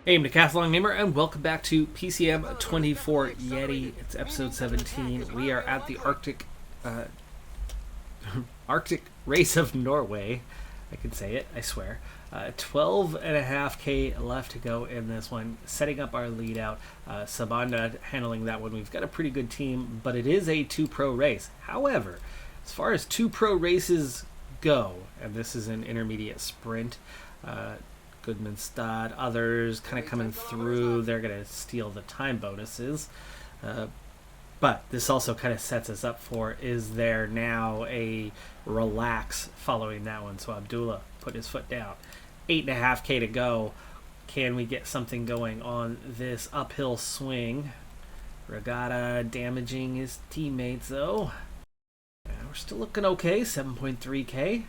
Hey, I'm Decathlon Gamer, and welcome back to PCM24 Yeti. It's episode 17. We are at the Arctic race of Norway. I can say it, I swear. 12.5k left to go in this one. Setting up our lead out. Sabanda handling that one. We've got a pretty good team, but it is a 2-pro race. However, as far as 2-pro races go, and this is an intermediate sprint, Goodmanstad, others kind of coming through. They're going to steal the time bonuses. But this also kind of sets us up for, is there now a relax following that one? So Abdullah put his foot down. 8.5k to go. Can we get something going on this uphill swing? Regatta damaging his teammates, though. We're still looking okay. 7.3k.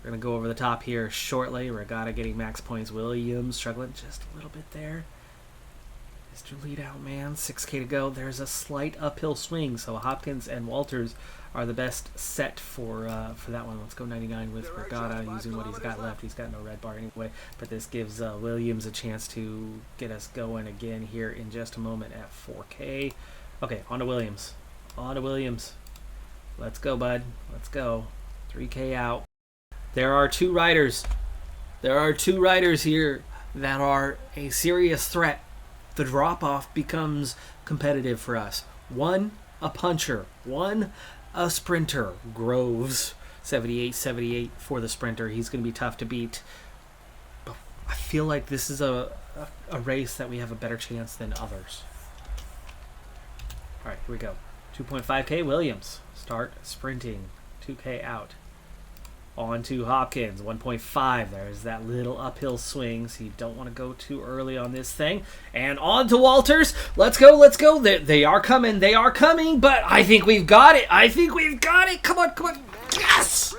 We're going to go over the top here shortly. Regatta getting max points. Williams struggling just a little bit there. Mr. Lead Out Man, 6k to go. There's a slight uphill swing, so Hopkins and Walters are the best set for that one. Let's go 99 with Regatta using what he's got left. He's got no red bar anyway, but this gives Williams a chance to get us going again here in just a moment at 4k. Okay, on to Williams. On to Williams. Let's go, bud. Let's go. 3k out. There are two riders. There are two riders here that are a serious threat. The drop-off becomes competitive for us. One, a puncher. One, a sprinter. Groves, 78 for the sprinter. He's going to be tough to beat. But I feel like this is a race that we have a better chance than others. All right, here we go. 2.5k, Williams. Start sprinting. 2k out. On to Hopkins, 1.5. There's that little uphill swing, so you don't want to go too early on this thing. And on to Walters. Let's go, let's go. They are coming, but I think we've got it. I think we've got it. Come on, come on. Yes!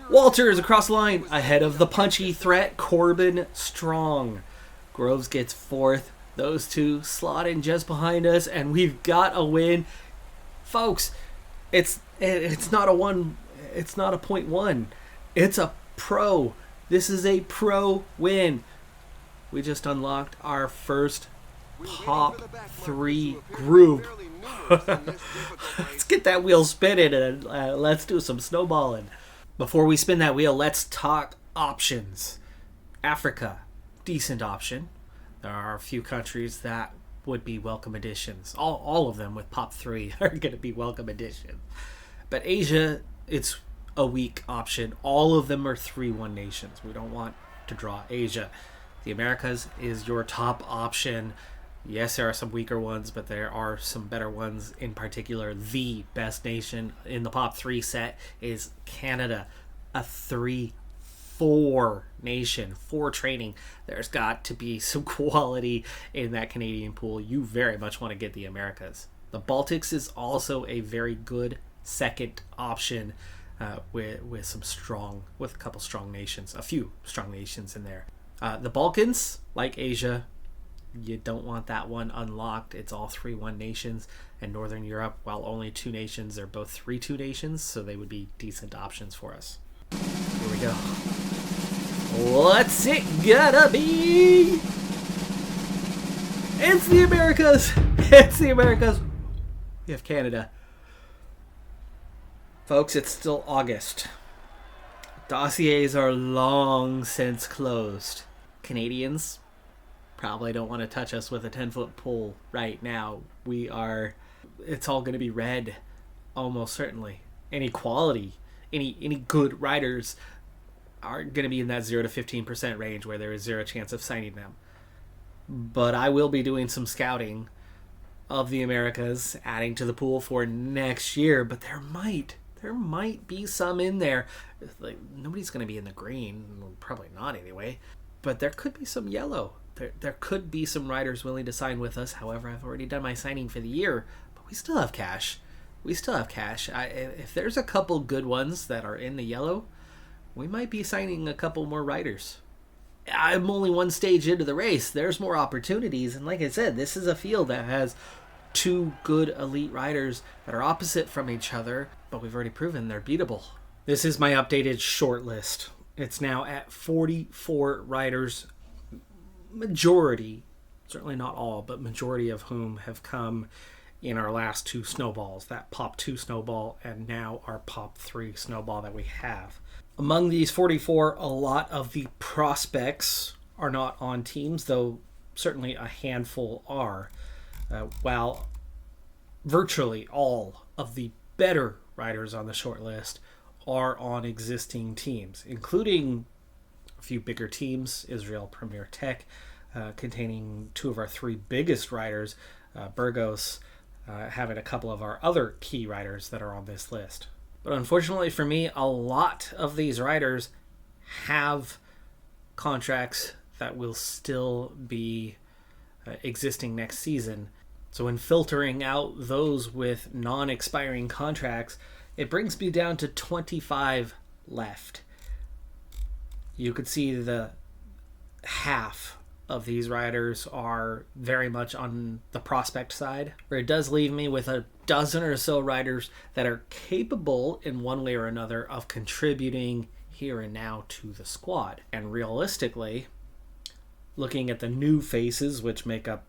Walters across the line, ahead of the punchy threat, Corbin Strong. Groves gets fourth. Those two slot in just behind us, and we've got a win. Folks, it's not a one. It's not a 0.1. It's a pro. This is a pro win. We just unlocked our first top 3 group. Let's get that wheel spinning and let's do some snowballing. Before we spin that wheel, let's talk options. Africa, decent option. There are a few countries that would be welcome additions. All of them with POP 3 are going to be welcome additions. But Asia, it's a weak option. All of them are 3-1 nations. We don't want to draw Asia. The Americas is your top option. Yes, there are some weaker ones, but there are some better ones. In particular, the best nation in the POP 3 set is Canada. A 3-4 nation for training. There's got to be some quality in that Canadian pool. You very much want to get the Americas. The Baltics is also a very good second option with a couple strong nations, a few strong nations in there. The Balkans, like Asia, you don't want that one unlocked. It's all 3-1 nations. And Northern Europe, while only 2 nations, they're both 3-2 nations, so they would be decent options for us. Here we go. What's it gonna be? It's the Americas. It's the Americas. We have Canada. Folks, it's still August. Dossiers are long since closed. Canadians probably don't want to touch us with a 10-foot pole right now. It's all going to be red, almost certainly. Any quality, any good riders are going to be in that 0 to 15% range where there is zero chance of signing them. But I will be doing some scouting of the Americas, adding to the pool for next year, but there might be some in there. Like, nobody's going to be in the green. Probably not anyway. But there could be some yellow. There could be some riders willing to sign with us. However, I've already done my signing for the year. But we still have cash. If there's a couple good ones that are in the yellow, we might be signing a couple more riders. I'm only one stage into the race. There's more opportunities. And like I said, this is a field that has 2 good elite riders that are opposite from each other, but we've already proven they're beatable. This is my updated short list. It's now at 44 riders majority, certainly not all, but majority of whom have come in our last 2 snowballs, that Pop 2 snowball and now our Pop 3 snowball that we have. Among these 44, a lot of the prospects are not on teams, though certainly a handful are, while virtually all of the better riders on the short list are on existing teams, including a few bigger teams, Israel Premier Tech, containing 2 of our 3 biggest riders, Burgos, having a couple of our other key riders that are on this list. But unfortunately for me, a lot of these riders have contracts that will still be existing next season. So when filtering out those with non-expiring contracts, it brings me down to 25 left. You could see the half of these riders are very much on the prospect side, where it does leave me with a dozen or so riders that are capable in one way or another of contributing here and now to the squad. And realistically, looking at the new faces, which make up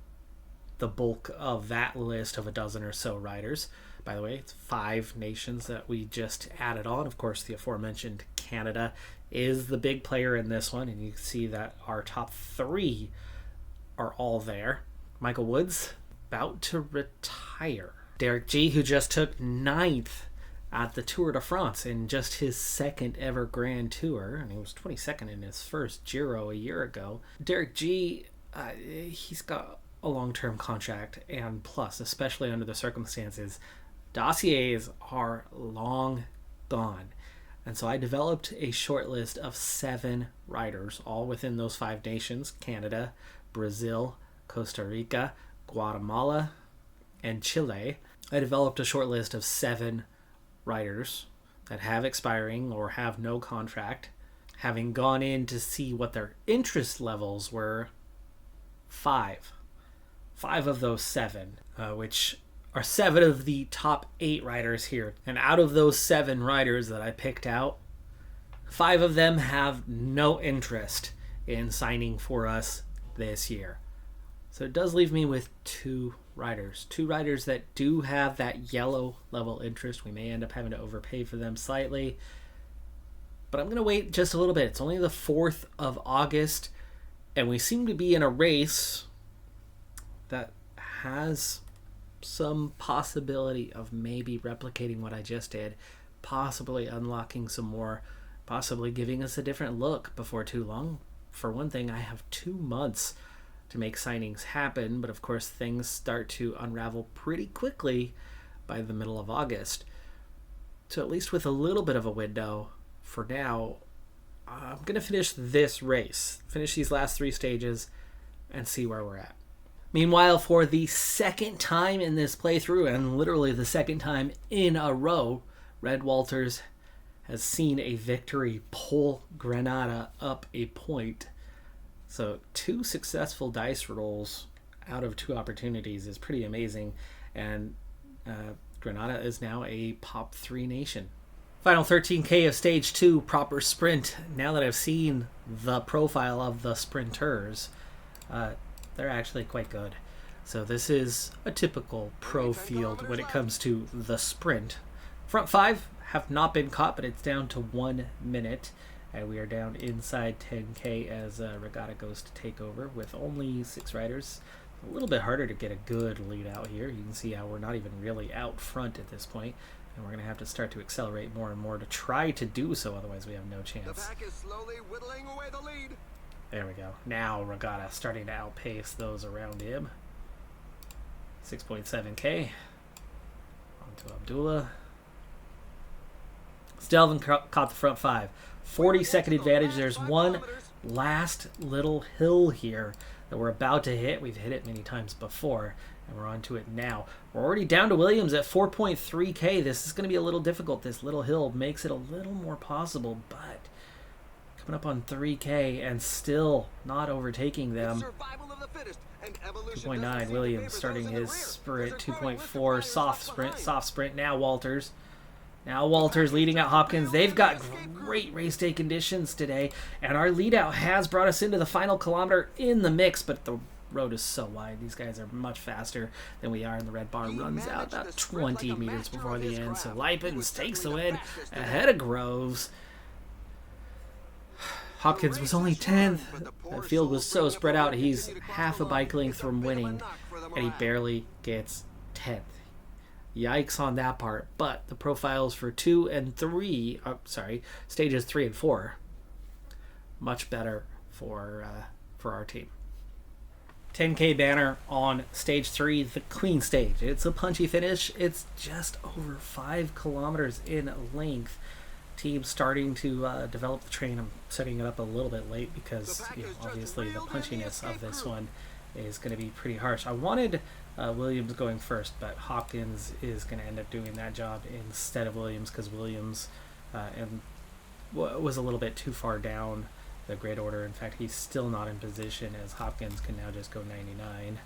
the bulk of that list of a dozen or so riders, by the way, it's 5 nations that we just added on. Of course, the aforementioned Canada is the big player in this one, and you can see that our top 3 are all there. Michael Woods, about to retire. Derek G, who just took 9th at the Tour de France in just his 2nd ever Grand Tour, and he was 22nd in his first Giro a year ago. Derek G, he's got a long-term contract, and plus, especially under the circumstances, dossiers are long gone. And so I developed a short list of 7 riders, all within those 5 nations: Canada, Brazil, Costa Rica, Guatemala, and Chile. I developed a short list of 7 riders that have expiring or have no contract. Having gone in to see what their interest levels were, 5 of those 7, which are 7 of the top 8 riders here. And out of those 7 riders that I picked out, 5 of them have no interest in signing for us this year. So it does leave me with 2 riders. 2 riders that do have that yellow level interest. We may end up having to overpay for them slightly, but I'm going to wait just a little bit. It's only the 4th of August, and we seem to be in a race that has some possibility of maybe replicating what I just did, possibly unlocking some more, possibly giving us a different look before too long. For one thing, I have 2 months to make signings happen, but of course things start to unravel pretty quickly by the middle of August. So at least with a little bit of a window for now, I'm going to finish this race, finish these last 3 stages, and see where we're at. Meanwhile, for the 2nd time in this playthrough, and literally the 2nd time in a row, Red Walters has seen a victory pull Granada up a point. So 2 successful dice rolls out of 2 opportunities is pretty amazing, and Granada is now a Pop 3 nation. Final 13K of Stage 2 proper sprint. Now that I've seen the profile of the sprinters, they're actually quite good. So this is a typical pro field when it comes to the sprint. Front 5 have not been caught, but it's down to 1 minute. And we are down inside 10K as Regatta goes to take over with only 6 riders. A little bit harder to get a good lead out here. You can see how we're not even really out front at this point. And we're going to have to start to accelerate more and more to try to do so, otherwise we have no chance. The pack is slowly whittling away the lead. There we go. Now Regatta starting to outpace those around him. 6.7K. On to Abdullah. Stelvin caught the front 5. 40-second advantage. There's one last little hill here that we're about to hit. We've hit it many times before, and we're on to it now. We're already down to Williams at 4.3K. This is going to be a little difficult. This little hill makes it a little more possible, but coming up on 3K and still not overtaking them. 2.9, Williams starting his sprint. 2.4, soft sprint. Now Walters. Now Walters leading out Hopkins. They've got great race day conditions today, and our lead out has brought us into the final kilometer in the mix, but the road is so wide. These guys are much faster than we are, and the red bar runs out about 20 meters before the end, so Lipens takes the win ahead of Groves. Hopkins was only 10th. The field was so spread out, he's half a bike length from winning, and he barely gets 10th. Yikes on that part, but the profiles for stages 3 and 4, much better for our team. 10K banner on stage 3, the clean stage. It's a punchy finish. It's just over 5 kilometers in length. Team starting to develop the train. I'm setting it up a little bit late because obviously the punchiness of this one is going to be pretty harsh. I wanted Williams going first, but Hopkins is going to end up doing that job instead of Williams because Williams was a little bit too far down the grid order. In fact, he's still not in position as Hopkins can now just go 99.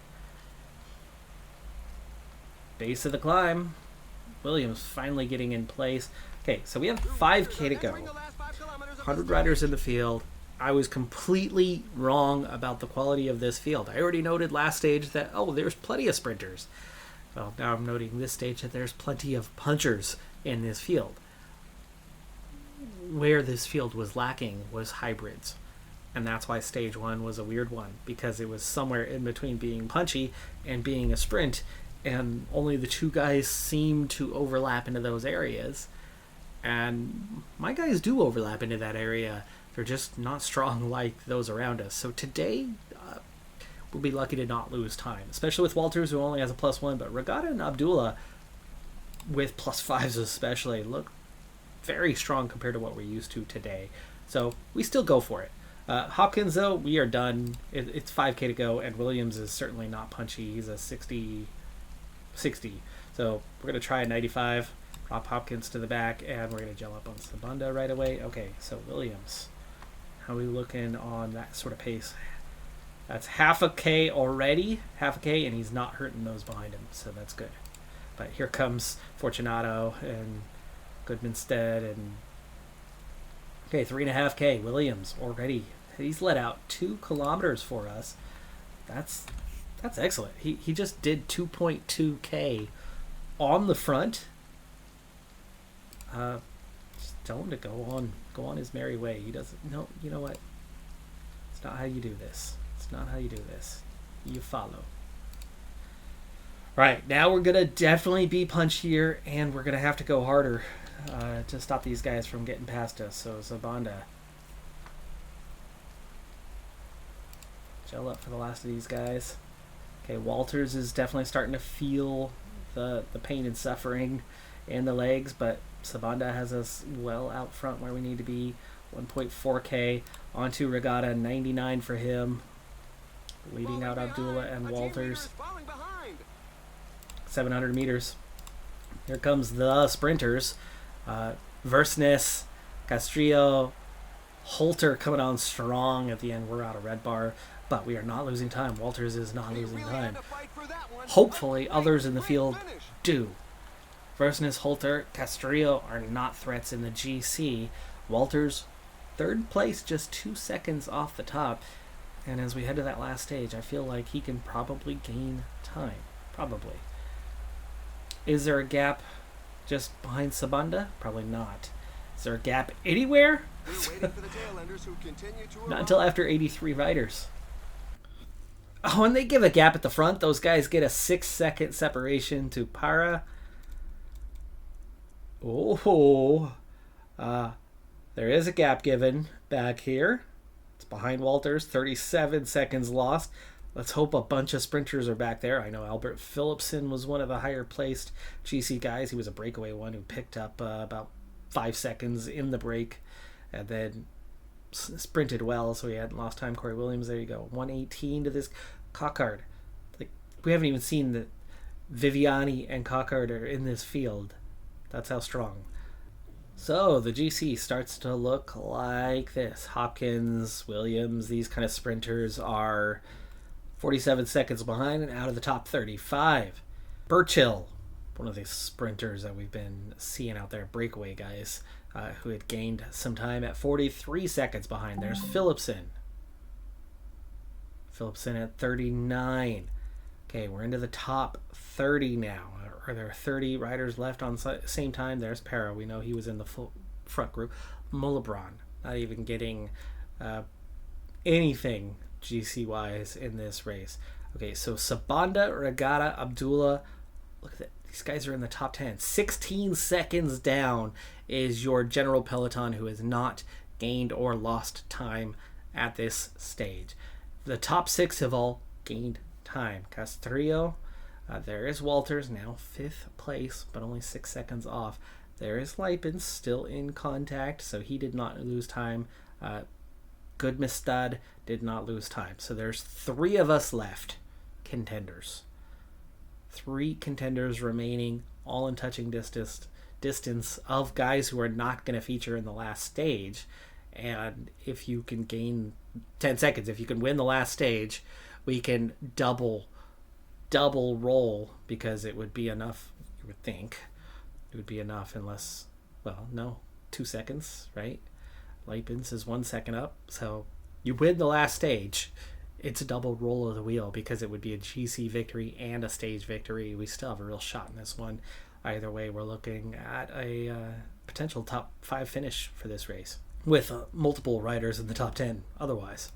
Base of the climb. Williams finally getting in place. Okay, so we have 5K to go. 100 riders in the field. I was completely wrong about the quality of this field. I already noted last stage that, there's plenty of sprinters. Well, now I'm noting this stage that there's plenty of punchers in this field. Where this field was lacking was hybrids. And that's why stage 1 was a weird one, because it was somewhere in between being punchy and being a sprint, and only the two guys seemed to overlap into those areas. And my guys do overlap into that area. They're just not strong like those around us. So today, we'll be lucky to not lose time, especially with Walters, who only has a +1. But Regatta and Abdullah, with +5s especially, look very strong compared to what we're used to today. So we still go for it. Hopkins, though, we are done. It's 5K to go, and Williams is certainly not punchy. He's a 60. So we're going to try a 95. Drop Hopkins to the back, and we're going to gel up on Sabunda right away. Okay, so Williams, how are we looking on that sort of pace? That's half a K already, half a K, and he's not hurting those behind him, so that's good. But here comes Fortunato and Goodmanstead, and okay, 3.5K. Williams already. He's let out 2 kilometers for us. That's excellent. He just did 2.2K on the front. Just tell him to go on his merry way. He doesn't. No, you know what? It's not how you do this. It's not how you do this. You follow. Right, now we're gonna definitely be punchier, and we're gonna have to go harder to stop these guys from getting past us. So Zabanda, gel up for the last of these guys. Okay, Walters is definitely starting to feel the pain and suffering in the legs, but Sabanda has us well out front where we need to be. 1.4K onto Regatta, 99 for him, leading out Abdullah and Walters. 700 meters. Here comes the sprinters. Versness, Castrillo, Holter coming on strong at the end. We're out of red bar, but we are not losing time. Walters is not losing time. Hopefully others in the field do. Versness, Holter, Castrillo are not threats in the GC. Walters, 3rd place, just 2 seconds off the top. And as we head to that last stage, I feel like he can probably gain time. Probably. Is there a gap just behind Sabanda? Probably not. Is there a gap anywhere? Not until after 83 riders. Oh, and they give a gap at the front. Those guys get a 6-second separation to Para. Oh, there is a gap given back here. It's behind Walters. 37 seconds lost. Let's hope a bunch of sprinters are back there. I know Albert Philipson was one of the higher placed GC guys. He was a breakaway one who picked up about 5 seconds in the break and then sprinted well, so he hadn't lost time. Corey Williams, there you go. 118 to this. Cockard. Like, we haven't even seen that Viviani and Cockard are in this field. That's how strong. So the GC starts to look like this. Hopkins, Williams, these kind of sprinters are 47 seconds behind and out of the top 35. Burchill, one of the sprinters that we've been seeing out there, breakaway guys, who had gained some time at 43 seconds behind. There's Philipsen. Philipsen at 39. Okay, we're into the top 30 now. Are there 30 riders left on the same time? There's Para. We know he was in the front group. Mulebron, not even getting anything GC-wise in this race. Okay, so Sabanda, Regatta, Abdullah. Look at that. These guys are in the top 10. 16 seconds down is your general peloton who has not gained or lost time at this stage. The top 6 have all gained time. Castrillo, there is Walters, now 5th place, but only 6 seconds off. There is Leipens still in contact, so he did not lose time. Goodmestad did not lose time. So there's 3 of us left, contenders. 3 contenders remaining, all in touching distance of guys who are not going to feature in the last stage. And if you can gain 10 seconds, if you can win the last stage, we can double roll, because it would be enough, you would think. It would be enough unless, well, no, 2 seconds, right? Leipens is 1 second up. So you win the last stage, it's a double roll of the wheel, because it would be a GC victory and a stage victory. We still have a real shot in this one. Either way, we're looking at a potential top 5 finish for this race, with multiple riders in the top 10 otherwise.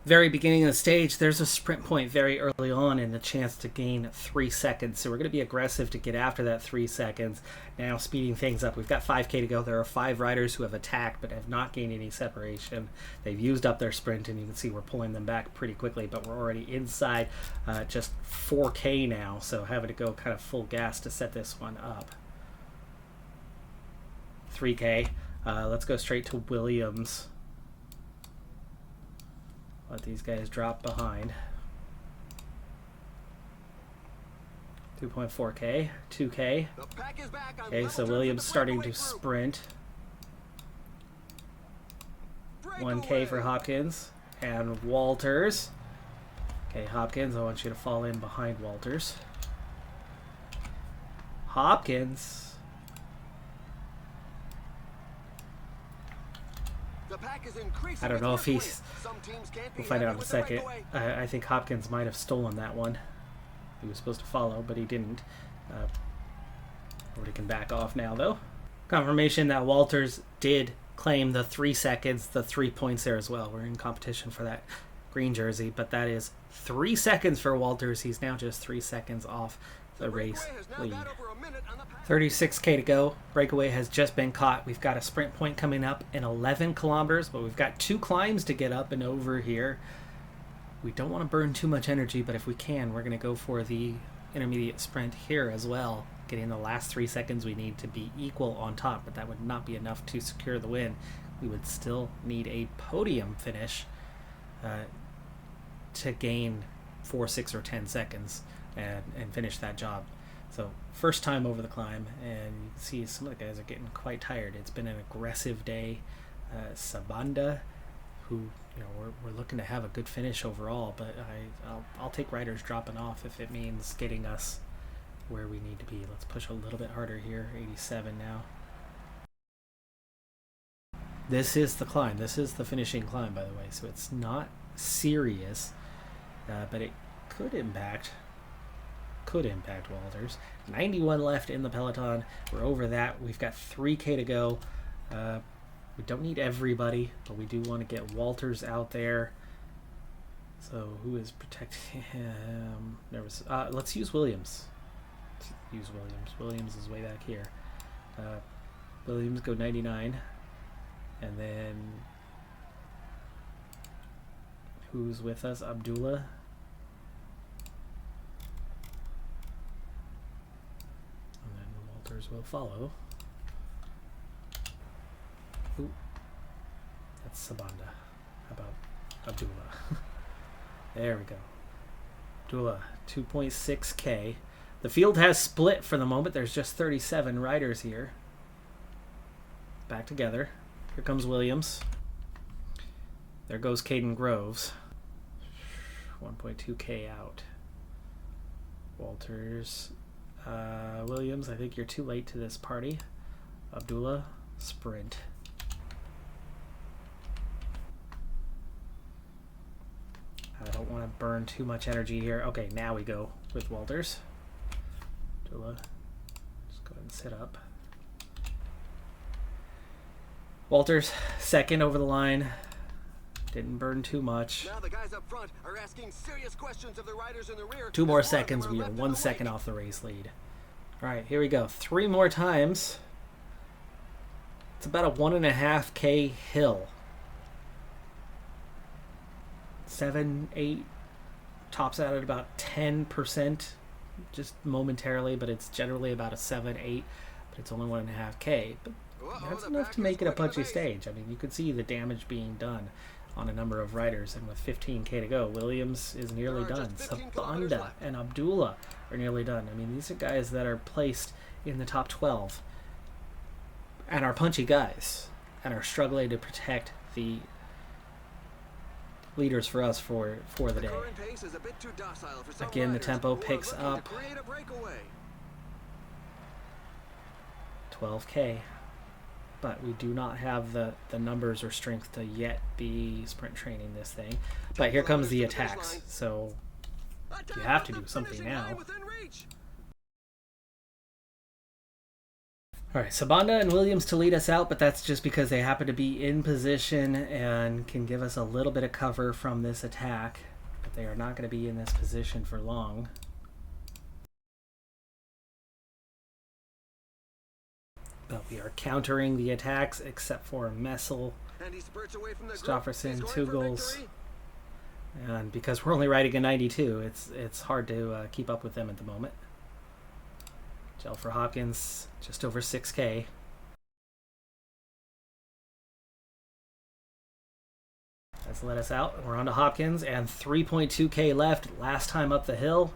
Very beginning of the stage, there's a sprint point very early on and a chance to gain 3 seconds. So we're going to be aggressive to get after that 3 seconds. Now speeding things up. We've got 5K to go. There are 5 riders who have attacked but have not gained any separation. They've used up their sprint, and you can see we're pulling them back pretty quickly, but we're already inside just 4K now. So having to go kind of full gas to set this one up. 3K. Let's go straight to Williams. Let these guys drop behind. 2.4K, 2K. Okay, so Williams starting to sprint. 1K for Hopkins and Walters. Okay, Hopkins, I want you to fall in behind Walters. Hopkins. I don't know if he's... We'll find out in a second. I think Hopkins might have stolen that one. He was supposed to follow, but he didn't. Nobody can back off now, though. Confirmation that Walters did claim the 3 seconds, the 3 points there as well. We're in competition for that green jersey, but that is 3 seconds for Walters. He's now just 3 seconds off the race lead. 36K to go. Breakaway has just been caught. We've got a sprint point coming up in 11 kilometers, but we've got 2 climbs to get up and over here. We don't want to burn too much energy, but if we can, we're going to go for the intermediate sprint here as well. Getting the last 3 seconds we need to be equal on top, but that would not be enough to secure the win. We would still need a podium finish to gain 4, 6, or 10 seconds and finish that job. So first time over the climb, and you can see some of the guys are getting quite tired. It's been an aggressive day. Sabanda, who, you know, we're looking to have a good finish overall, but I'll take riders dropping off if it means getting us where we need to be. Let's push a little bit harder here. 87 now. This is the climb. This is the finishing climb, by the way, so it's not serious, but it could impact Walters. 91 left in the peloton. We're over that. We've got 3K to go. We don't need everybody, but we do want to get Walters out there. So who is protecting him? Let's use Williams. Williams is way back here. Williams go 99. And then who's with us? Abdullah. Will follow. Ooh, that's Sabanda. How about Abdullah? There we go. Abdullah, 2.6K. The field has split for the moment. There's just 37 riders here. Back together. Here comes Williams. There goes Caden Groves. 1.2K out. Walters. Williams, I think you're too late to this party. Abdullah, sprint. I don't want to burn too much energy here. Okay, now we go with Walters. Dula, just go ahead and sit up. Walters, second over the line. Didn't burn too much. Now the guys up front are asking serious questions of the riders in the rear. 2 more seconds. We are 1 second off the race lead. All right, here we go. 3 more times. It's about a 1.5K hill. 7, 8, tops out at about 10%, just momentarily, but it's generally about a 7, 8, but it's only 1.5K. But that's enough to make it a punchy stage. I mean, you can see the damage being done on a number of riders, and with 15K to go, Williams is nearly done. Sabanda and Abdullah are nearly done. I mean, these are guys that are placed in the top 12 and are punchy guys and are struggling to protect the leaders for us for the day. Again, the tempo picks up. 12K. But we do not have the numbers or strength to yet be sprint training this thing. But here comes the attacks, so you have to do something now. Alright, Sabanda and Williams to lead us out, but that's just because they happen to be in position and can give us a little bit of cover from this attack. But they are not going to be in this position for long. But we are countering the attacks, except for Messel, Stofferson, 2 goals. And because we're only riding a 92, it's hard to keep up with them at the moment. Gel for Hopkins, just over 6K. That's let us out. We're on to Hopkins, and 3.2K left. Last time up the hill.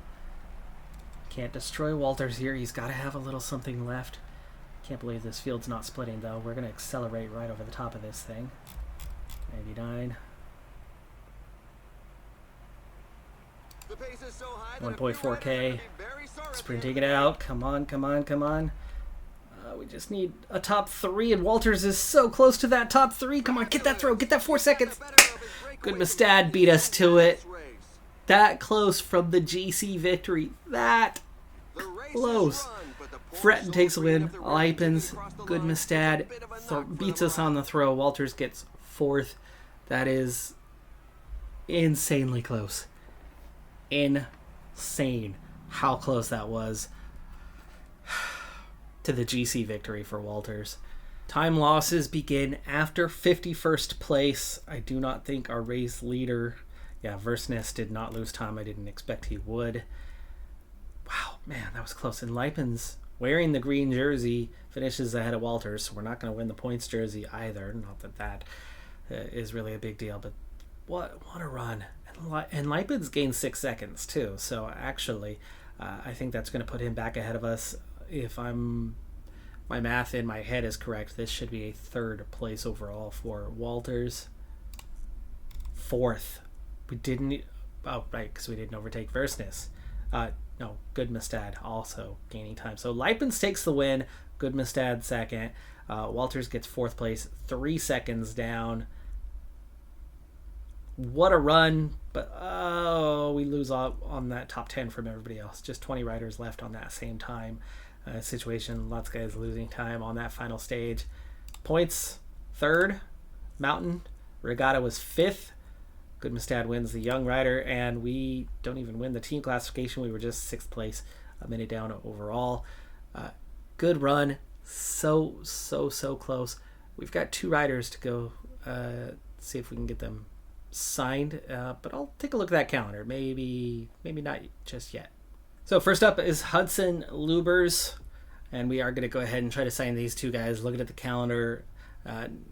Can't destroy Walters here. He's got to have a little something left. Can't believe this field's not splitting, though. We're going to accelerate right over the top of this thing. 99. 1.4K. Sprinting it out. Come on, come on, come on. We just need a top 3, and Walters is so close to that top 3. Come on, get that throw. Get that 4 seconds. Good Mustad beat us to it. That close from the GC victory. That close. Fretton takes a win. Lipens, good Mustad, beats us on the throw. Walters gets 4th. That is insanely close. Insane how close that was to the GC victory for Walters. Time losses begin after 51st place. I do not think our race leader, Versness, did not lose time. I didn't expect he would. Wow, man, that was close. And Lipens, wearing the green jersey, finishes ahead of Walters, so we're not going to win the points jersey either. Not that that is really a big deal, but what a run. And Lipens gained 6 seconds, too. So actually, I think that's going to put him back ahead of us. If my math in my head is correct, this should be a 3rd place overall for Walters. 4th. We didn't... Oh, right, because we didn't overtake Versness. No, Good Mustad also gaining time. So Lipens takes the win. Good Mustad 2nd. Walters gets 4th place. 3 seconds down. What a run. But, we lose on that top 10 from everybody else. Just 20 riders left on that same time situation. Lots of guys losing time on that final stage. Points, 3rd. Mountain. Regatta was 5th. Good Mustad wins the young rider, and we don't even win the team classification. We were just 6th place, a minute down overall. Good run. So close. We've got 2 riders to go see if we can get them signed, but I'll take a look at that calendar. Maybe not just yet. So first up is Hudson Lubers, and we are going to go ahead and try to sign these 2 guys. Looking at the calendar,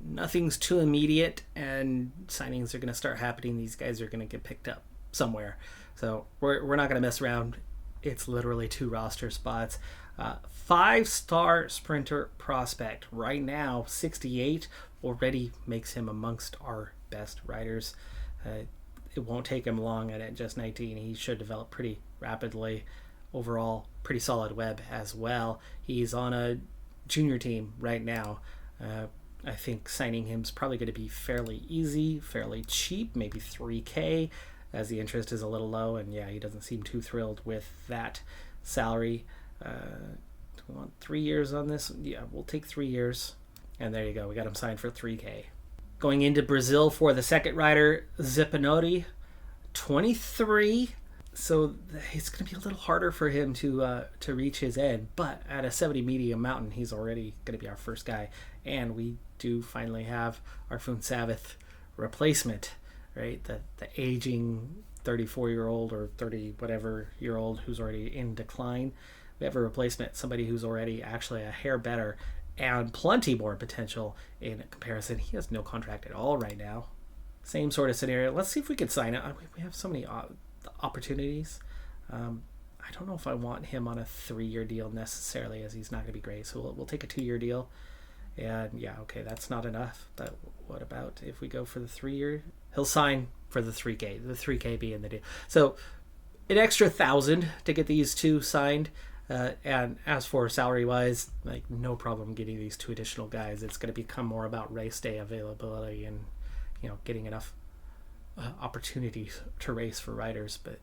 nothing's too immediate, and signings are going to start happening. These guys are going to get picked up somewhere, so we're not going to mess around. It's literally 2 roster spots. 5-star sprinter prospect right now, 68, already makes him amongst our best riders. It won't take him long, and at just 19 he should develop pretty rapidly. Overall, pretty solid web as well. He's on a junior team right now. I think signing him is probably going to be fairly easy, fairly cheap, maybe $3K, as the interest is a little low, and yeah, he doesn't seem too thrilled with that salary. Do we want 3 years on this? Yeah, we'll take 3 years. And there you go. We got him signed for $3K. Going into Brazil for the second rider, Zipinotti, 23. So it's going to be a little harder for him to reach his end. But at a 70 medium mountain, he's already going to be our first guy. And we do finally have our Funsavith replacement, right? The aging 34-year-old or 30-whatever-year-old who's already in decline. We have a replacement, somebody who's already actually a hair better and plenty more potential in comparison. He has no contract at all right now. Same sort of scenario. Let's see if we can sign it. We have so many opportunities. I don't know if I want him on a 3-year deal necessarily, as he's not going to be great. So we'll take a 2-year deal. And yeah, okay, that's not enough. But what about if we go for the 3-year? He'll sign for the 3K, the 3K being the deal. So an extra 1,000 to get these two signed. And as for salary-wise, like no problem getting these 2 additional guys. It's going to become more about race day availability and, getting enough opportunities to race for riders. But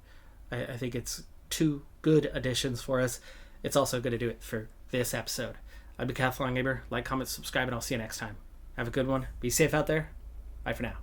I think it's 2 good additions for us. It's also going to do it for this episode. I'm Decathlon Gamer. Like, comment, subscribe, and I'll see you next time. Have a good one. Be safe out there. Bye for now.